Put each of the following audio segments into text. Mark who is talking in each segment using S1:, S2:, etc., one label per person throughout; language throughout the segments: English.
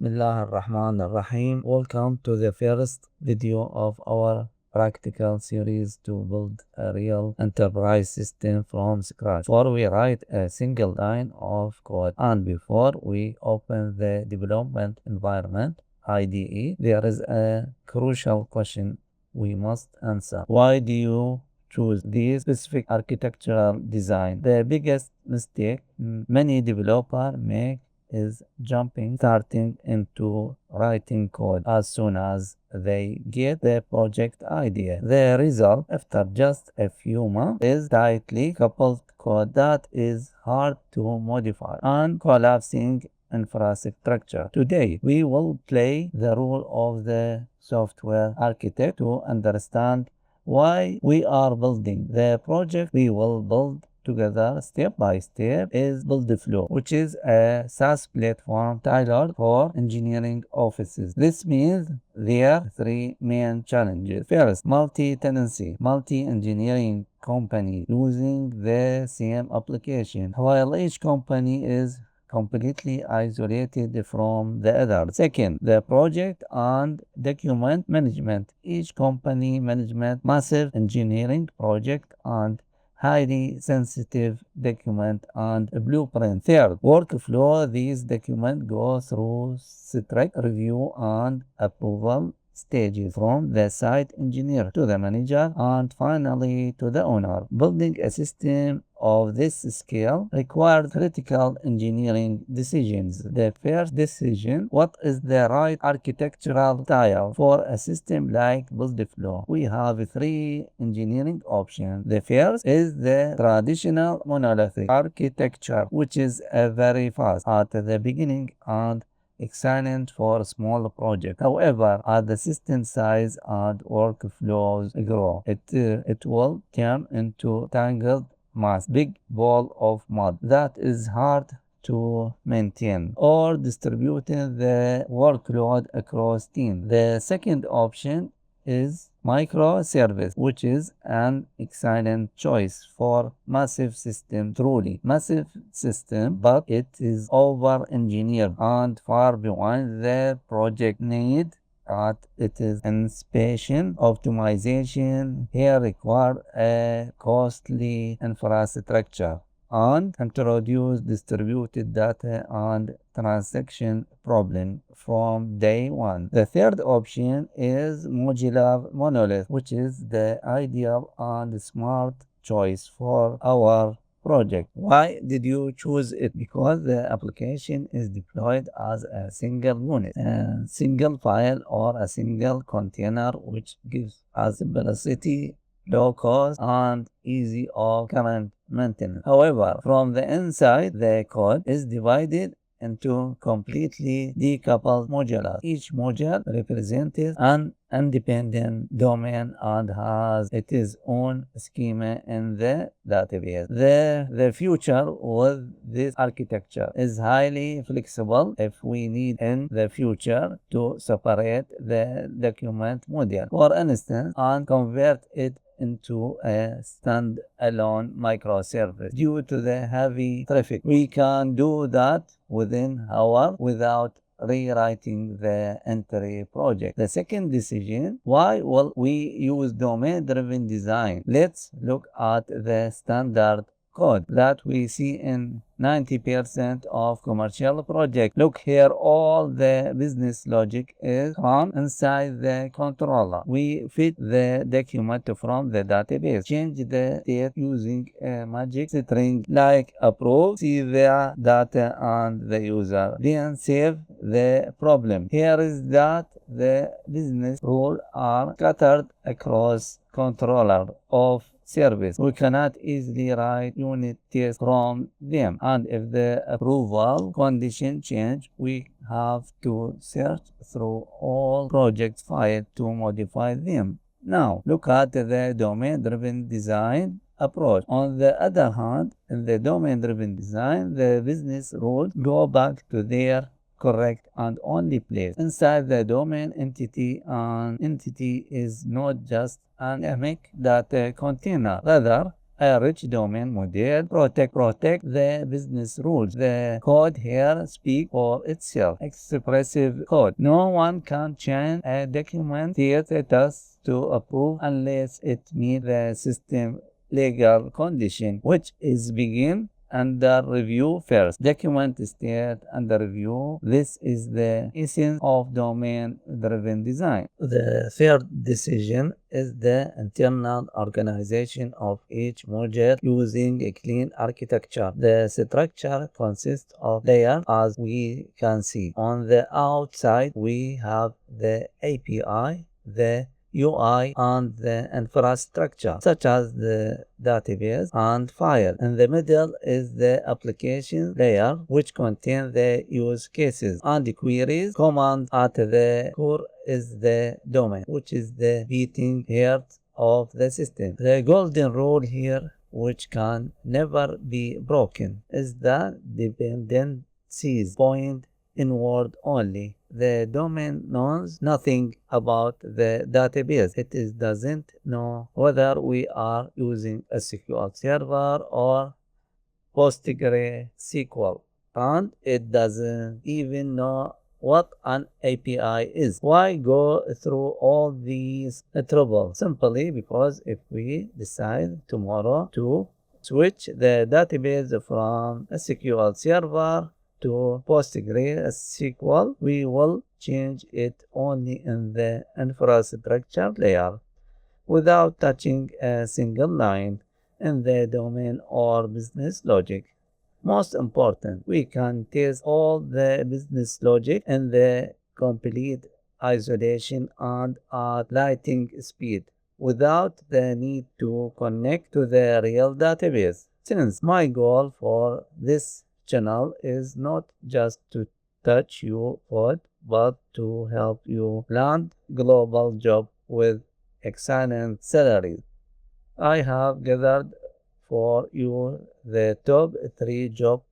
S1: Bismillah ar-Rahman ar-Rahim. Welcome to the first video of our practical series to build a real enterprise system from scratch. Before we write a single line of code and before we open the development environment IDE, there is a crucial question we must answer. Why do you choose this specific architectural design? The biggest mistake many developers make is starting into writing code as soon as they get the project idea. The result, after just a few months, is tightly coupled code that is hard to modify and collapsing infrastructure. Today, we will play the role of the software architect to understand why we are building the project we will build together step by step is BuildFlow, which is a SaaS platform tailored for engineering offices. This means there are three main challenges. First, multi-tenancy, multi-engineering company using the same application, while each company is completely isolated from the other. Second, the project and document management. Each company manages massive engineering project and highly sensitive document and blueprint. Third, workflow. These documents go through strict review and approval stages from the site engineer to the manager and finally to the owner. Building a system of this scale requires critical engineering decisions. The first decision, what is the right architectural style for a system like BuildFlow? We have three engineering options. The first is the traditional monolithic architecture, which is very fast at the beginning and excellent for small projects. However, as the system size and workflows grow, it will turn into tangled mass, big ball of mud that is hard to maintain, or distributing the workload across teams. The second option is microservice, which is an excellent choice for massive system, truly massive system, but it is over engineered and far beyond the project need. It is inspection optimization here require a costly infrastructure and introduce distributed data and transaction problem from day one. The third option is modular monolith, which is the ideal and smart choice for our project. Why did you choose it? Because the application is deployed as a single unit, a single file or a single container, which gives us simplicity, low cost, and easy of current maintenance. However, from the inside, the code is divided into completely decoupled modules. Each module represents an independent domain and has its own schema in the database. The future with this architecture is highly flexible if we need in the future to separate the document module, for instance, and convert it into a standalone microservice. Due to the heavy traffic, we can do that within hours without rewriting the entire project. The second decision, why will we use domain-driven design? Let's look at the standard code that we see in 90% of commercial projects. Look here, all the business logic is from inside the controller. We feed the document from the database, change the state using a magic string like approve, see the data and the user, then save the problem. Here is that the business rules are scattered across controller of service. We cannot easily write unit tests from them, and if the approval condition change, we have to search through all project files to modify them. Now, look at the domain-driven design approach. On the other hand, in the domain-driven design, the business rules go back to their correct and only place inside the domain entity. An entity is not just an dynamic data container, rather a rich domain model protect the business rules. The code here speaks for itself. Expressive code. No one can change a document status to approve unless it meets the system legal condition, which is begin under review first. Document state under review. This is the essence of domain-driven design. The third decision is the internal organization of each module using a clean architecture. The structure consists of layers, as we can see. On the outside, we have the API, the UI, and the infrastructure, such as the database and file. In the middle is the application layer, which contains the use cases and the queries. Command at the core is the domain, which is the beating heart of the system. The golden rule here, which can never be broken, is the dependencies point inward only. The domain knows nothing about the database. It doesn't know whether we are using a SQL server or PostgreSQL, and it doesn't even know what an API is. Why go through all these trouble? Simply because if we decide tomorrow to switch the database from a SQL server to PostgreSQL, we will change it only in the infrastructure layer without touching a single line in the domain or business logic. Most important, we can test all the business logic in the complete isolation and at lightning speed without the need to connect to the real database. Since my goal for this channel is not just to touch your code, but to help you land global job with excellent salaries. I have gathered for you the top 3 job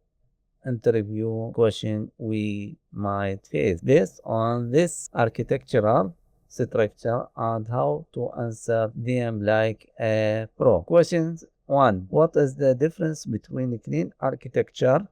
S1: interview questions we might face based on this architectural structure and how to answer them like a pro. Questions 1. What is the difference between clean architecture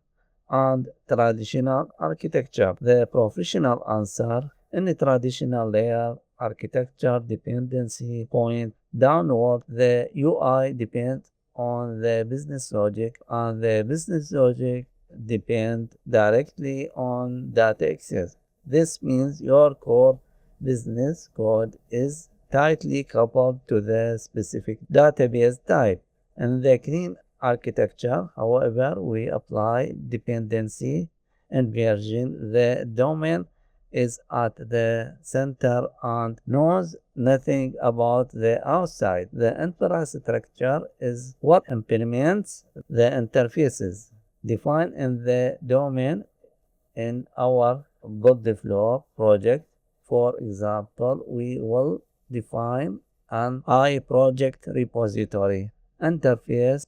S1: and traditional architecture? The professional answer: in the traditional layer architecture, dependency point downward. The UI depends on the business logic, and the business logic depend directly on data access. This means your core business code is tightly coupled to the specific database type. In the clean architecture, however, we apply dependency inversion. The domain is at the center and knows nothing about the outside. The infrastructure is what implements the interfaces defined in the domain. In our BuildFlow project, for example, we will define an iProject repository interface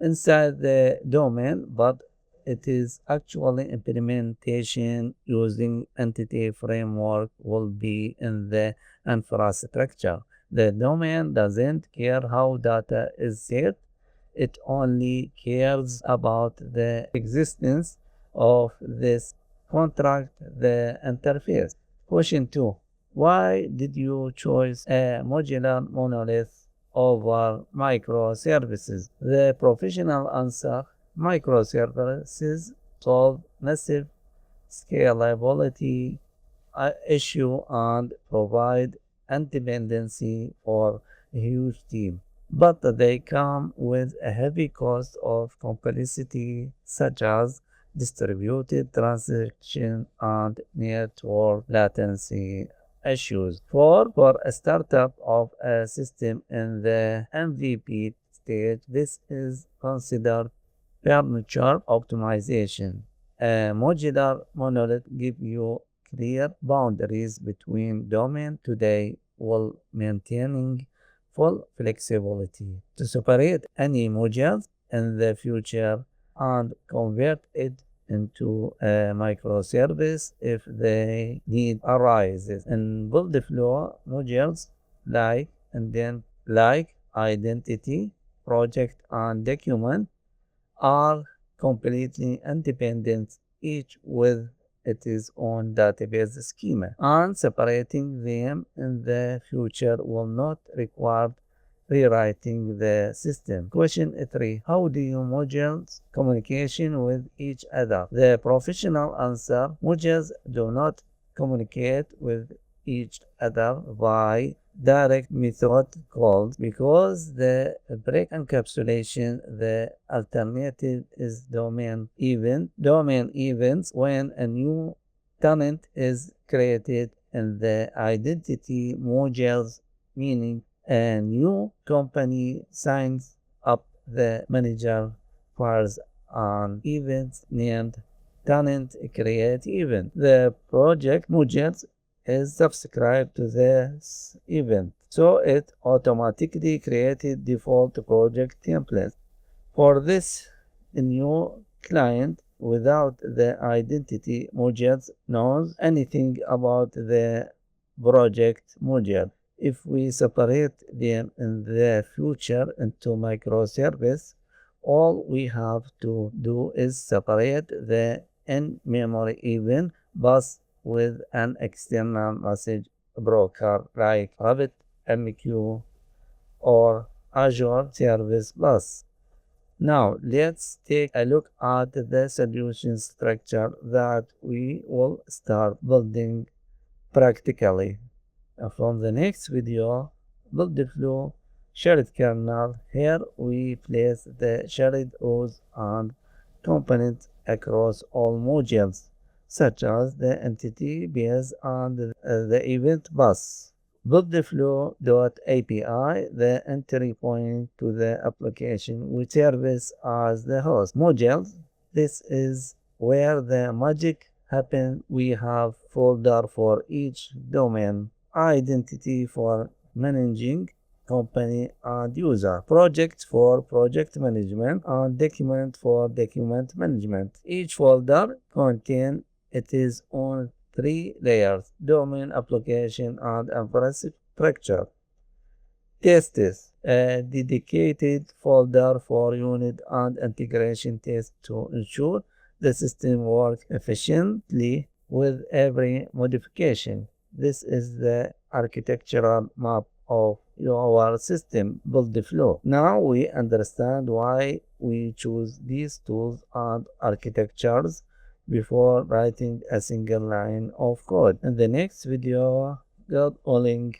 S1: inside the domain, but it is actually implementation using entity framework will be in the infrastructure. The domain doesn't care how data is saved. It only cares about the existence of this contract, the interface. Question 2. Why did you choose a modular monolith over microservices? The professional answer: microservices solve massive scalability issue and provide independency for a huge team. But they come with a heavy cost of complexity, such as distributed transaction and network latency issues. For a startup of a system in the MVP stage, this is considered furniture optimization. A modular monolith gives you clear boundaries between domain today while maintaining full flexibility to separate any modules in the future and convert it into a microservice if the need arises. In BuildFlow, modules like identity, project and document are completely independent, each with its own database schema, and separating them in the future will not require rewriting the system. Question 3. How do you modules communication with each other? The professional answer: modules do not communicate with each other by direct method calls because the break encapsulation. The alternative is domain event. Domain events when a new tenant is created in the identity modules, meaning a new company signs up, the manager fires an event named tenant create event. The project modules is subscribed to this event, so it automatically created default project template for this new client without the identity modules knows anything about the project module. If we separate them in the future into microservice, all we have to do is separate the in-memory event bus with an external message broker like RabbitMQ or Azure Service Bus. Now let's take a look at the solution structure that we will start building practically. From the next video, BuildFlow shared kernel. Here we place the shared OS and components across all modules, such as the entity base and the event bus. BuildFlow.api, the entry point to the application, which serves as the host. Modules, this is where the magic happens. We have folder for each domain, identity for managing company and user, project for project management, and document for document management. Each folder contains its own 3 layers: domain, application, and infrastructure. Tests, a dedicated folder for unit and integration tests to ensure the system works efficiently with every modification. This is the architectural map of our system, BuildFlow. Now we understand why we choose these tools and architectures before writing a single line of code. In the next video, God willing,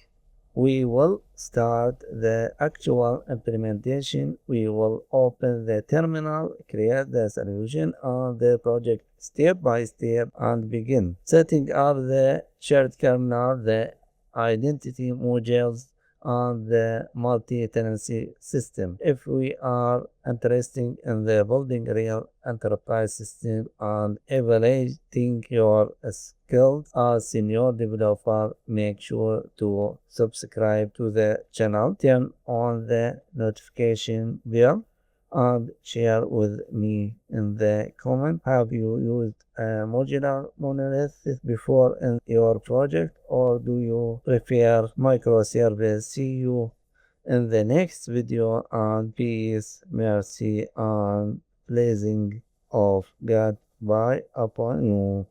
S1: we will start the actual implementation. We will open the terminal, create the solution and the project step by step, and begin setting up the shared kernel, the identity modules, and the multi-tenancy system. If we are interested in the building real enterprise system and evaluating your skills as senior developer, make sure to subscribe to the channel, turn on the notification bell, and share with me in the comment. Have you used a modular monolith before in your project, or do you prefer microservice? See you in the next video, and peace, mercy, and blessing of God be upon you.